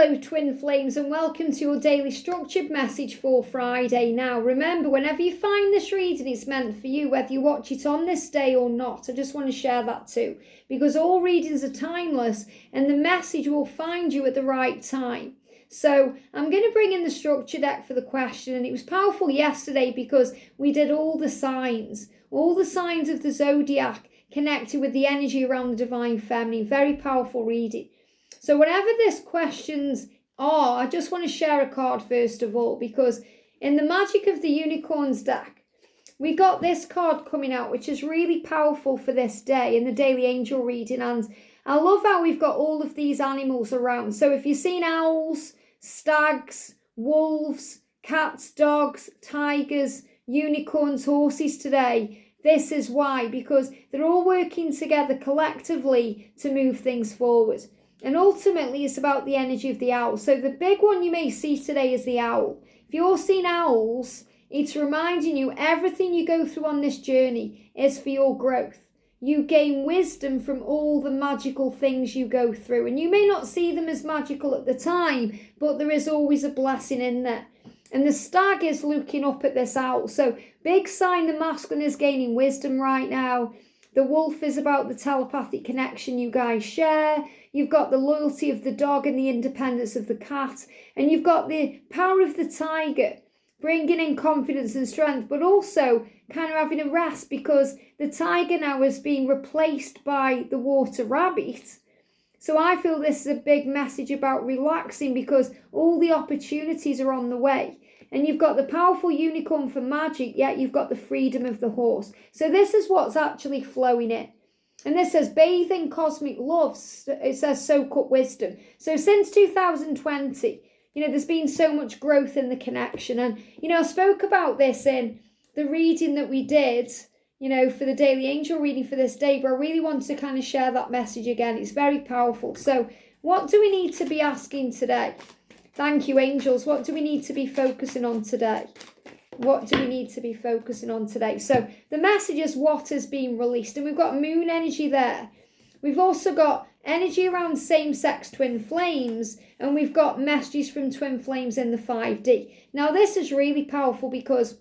Hello twin flames, and welcome to your daily structured message for Friday. Now remember, whenever you find this reading, it's meant for you, whether you watch it on this day or not. I just want to share that too, because all readings are timeless and the message will find you at the right time. So I'm going to bring in the structure deck for the question, and it was powerful yesterday because we did all the signs of the zodiac connected with the energy around the divine feminine. Very powerful reading. So whatever this questions are, I just want to share a card first of all, because in the Magic of the Unicorns deck, we got this card coming out, which is really powerful for this day in the daily angel reading. And I love how we've got all of these animals around. So if you've seen owls, stags, wolves, cats, dogs, tigers, unicorns, horses today, this is why, because they're all working together collectively to move things forward. And ultimately, it's about the energy of the owl. So the big one you may see today is the owl. If you're seeing owls, it's reminding you everything you go through on this journey is for your growth. You gain wisdom from all the magical things you go through. And you may not see them as magical at the time, but there is always a blessing in there. And the stag is looking up at this owl. So big sign the masculine is gaining wisdom right now. The wolf is about the telepathic connection you guys share. You've got the loyalty of the dog and the independence of the cat. And you've got the power of the tiger, bringing in confidence and strength, but also kind of having a rest because the tiger now is being replaced by the water rabbit. So I feel this is a big message about relaxing because all the opportunities are on the way. And you've got the powerful unicorn for magic, yet you've got the freedom of the horse. So this is what's actually flowing in. And this says, bathe in cosmic love. It says, soak up wisdom. So since 2020, there's been so much growth in the connection. And, I spoke about this in the reading that we did, for the daily angel reading for this day. But I really want to kind of share that message again. It's very powerful. So what do we need to be asking today? Thank you, angels. What do we need to be focusing on today? What do we need to be focusing on today? So the message is what is being released. And we've got moon energy there. We've also got energy around same-sex twin flames. And we've got messages from twin flames in the 5D. Now, this is really powerful because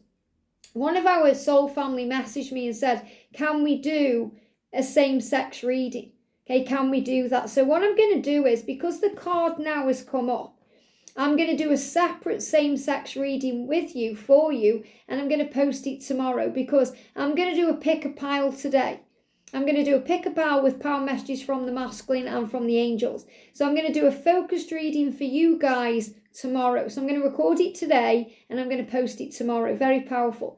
one of our soul family messaged me and said, can we do a same-sex reading? Okay, can we do that? So what I'm going to do is, because the card now has come up, I'm going to do a separate same-sex reading with you, for you, and I'm going to post it tomorrow because I'm going to do a pick-a-pile today. I'm going to do a pick-a-pile with power messages from the masculine and from the angels. So I'm going to do a focused reading for you guys tomorrow. So I'm going to record it today and I'm going to post it tomorrow. Very powerful.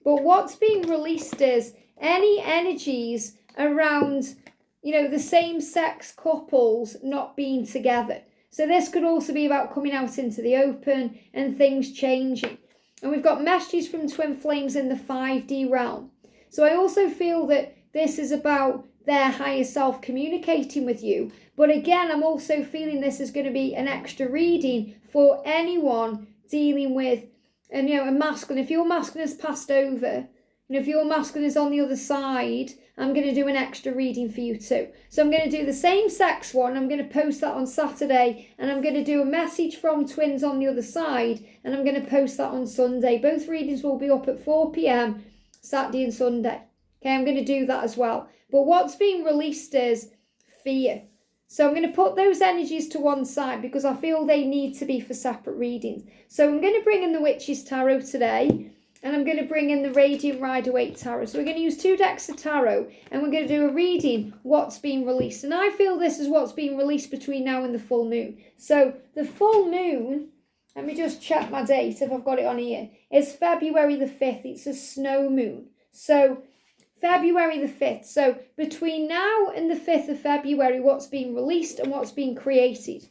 But what's being released is any energies around, the same-sex couples not being together. So this could also be about coming out into the open and things changing. And we've got messages from twin flames in the 5D realm. So I also feel that this is about their higher self communicating with you. But again, I'm also feeling this is going to be an extra reading for anyone dealing with, a masculine. If your masculine has passed over, if your masculine is on the other side, I'm going to do an extra reading for you too. So I'm going to do the same sex one. I'm going to post that on Saturday. And I'm going to do a message from twins on the other side. And I'm going to post that on Sunday. Both readings will be up at 4 p.m. Saturday and Sunday. Okay, I'm going to do that as well. But what's being released is fear. So I'm going to put those energies to one side because I feel they need to be for separate readings. So I'm going to bring in the Witch's Tarot today. And I'm going to bring in the Radiant Rider-Waite Tarot. So we're going to use 2 decks of tarot. And we're going to do a reading, what's being released. And I feel this is what's being released between now and the full moon. So the full moon, let me just check my date if I've got it on here. It's February the 5th. It's a snow moon. So February the 5th. So between now and the 5th of February, what's being released and what's being created.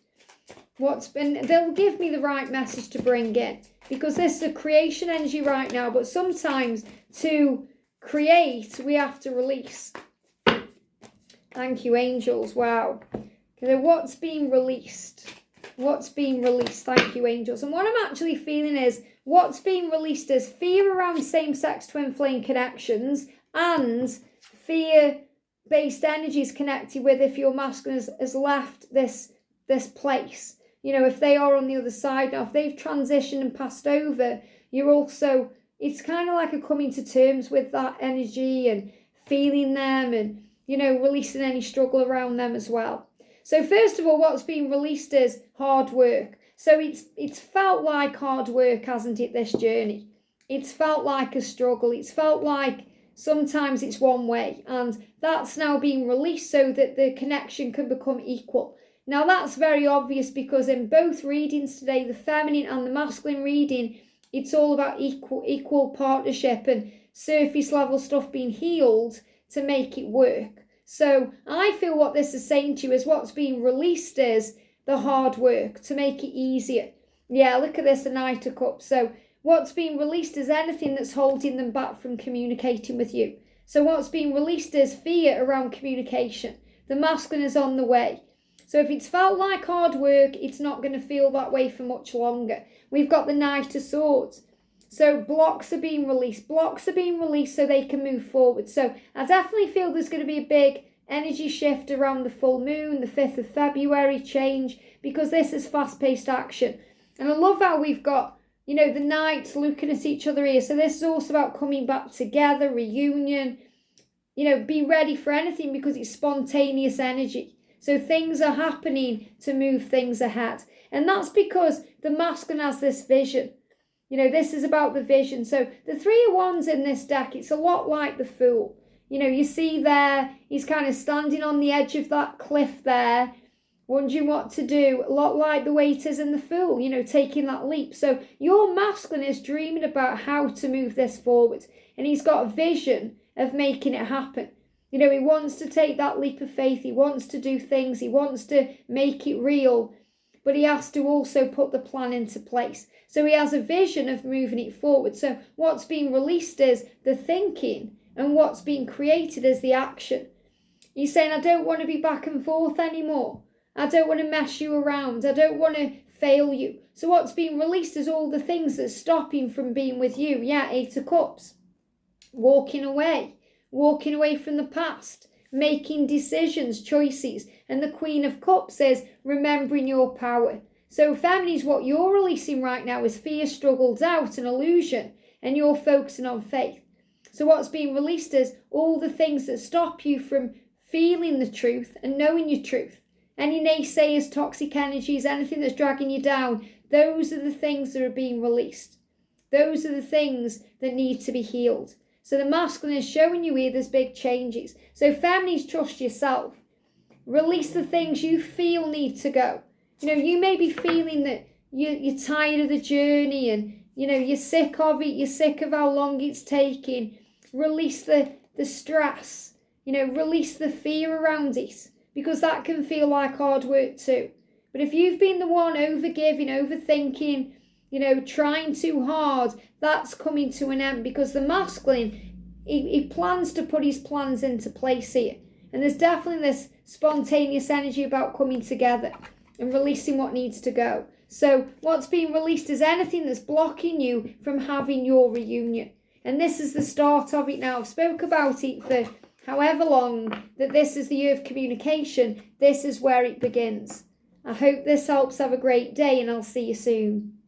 They'll give me the right message to bring in. Because this is a creation energy right now, but sometimes to create, we have to release. Thank you, angels. Wow. So what's being released? What's being released? Thank you, angels. And what I'm actually feeling is what's being released is fear around same-sex twin flame connections and fear-based energies connected with if your masculine has left this place. if they are on the other side now, if they've transitioned and passed over, it's kind of like a coming to terms with that energy and feeling them and, releasing any struggle around them as well. So first of all, what's being released is hard work. So it's felt like hard work, hasn't it, this journey? It's felt like a struggle. It's felt like sometimes it's one way, and that's now being released so that the connection can become equal. Now that's very obvious because in both readings today, the feminine and the masculine reading, it's all about equal partnership and surface level stuff being healed to make it work. So I feel what this is saying to you is what's being released is the hard work to make it easier. Yeah, look at this, the Knight of Cups. So what's being released is anything that's holding them back from communicating with you. So what's being released is fear around communication. The masculine is on the way. So if it's felt like hard work, it's not going to feel that way for much longer. We've got the Knight of Swords. So blocks are being released. Blocks are being released so they can move forward. So I definitely feel there's going to be a big energy shift around the full moon, the 5th of February change, because this is fast-paced action. And I love how we've got, the knights looking at each other here. So this is also about coming back together, reunion, be ready for anything because it's spontaneous energy. So things are happening to move things ahead. And that's because the masculine has this vision. This is about the vision. So the Three of Wands in this deck, it's a lot like the Fool. You see there, he's kind of standing on the edge of that cliff there, wondering what to do. A lot like the Waite is in the Fool, taking that leap. So your masculine is dreaming about how to move this forward. And he's got a vision of making it happen. He wants to take that leap of faith. He wants to do things. He wants to make it real. But he has to also put the plan into place. So he has a vision of moving it forward. So what's being released is the thinking, and what's being created is the action. He's saying, I don't want to be back and forth anymore. I don't want to mess you around. I don't want to fail you. So what's being released is all the things that stop him from being with you. Yeah, 8 of Cups. Walking away from the past, making decisions, choices. And the Queen of Cups is remembering your power. So feminine, what you're releasing right now is fear, struggle, doubt and illusion, and you're focusing on faith. So what's being released is all the things that stop you from feeling the truth and knowing your truth. Any naysayers, toxic energies, anything that's dragging you down, those are the things that are being released. Those are the things that need to be healed. So the masculine is showing you here there's big changes. So feminine, trust yourself. Release the things you feel need to go. You may be feeling that you're tired of the journey and, you're sick of it. You're sick of how long it's taking. Release the stress. Release the fear around it because that can feel like hard work too. But if you've been the one overgiving, overthinking, trying too hard, that's coming to an end because the masculine, he plans to put his plans into place here. And there's definitely this spontaneous energy about coming together and releasing what needs to go. So what's being released is anything that's blocking you from having your reunion. And this is the start of it now. I've spoke about it for however long, that this is the year of communication. This is where it begins. I hope this helps. Have a great day and I'll see you soon.